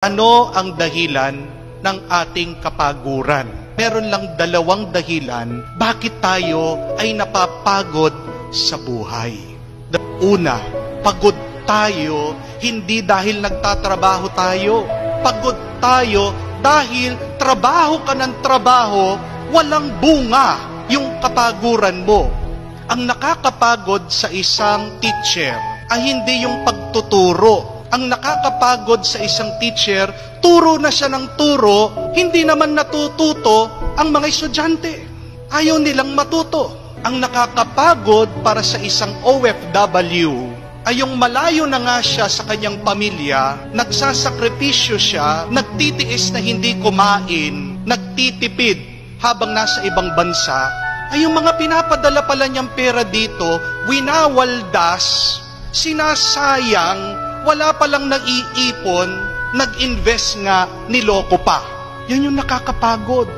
Ano ang dahilan ng ating kapaguran? Meron lang dalawang dahilan bakit tayo ay napapagod sa buhay. Una, pagod tayo hindi dahil nagtatrabaho tayo. Pagod tayo dahil trabaho ka ng trabaho, walang bunga yung kapaguran mo. Ang nakakapagod sa isang teacher ay hindi yung pagtuturo. Ang nakakapagod sa isang teacher, turo na siya ng turo, hindi naman natututo ang mga estudyante. Ayaw nilang matuto. Ang nakakapagod para sa isang OFW ay yung malayo na nga siya sa kanyang pamilya, nagsasakripisyo siya, nagtitiis na hindi kumain, nagtitipid habang nasa ibang bansa, ay yung mga pinapadala pala niyang pera dito, winawaldas, sinasayang, wala palang nag-iipon, nag-invest nga, niloko pa. Yan yung nakakapagod.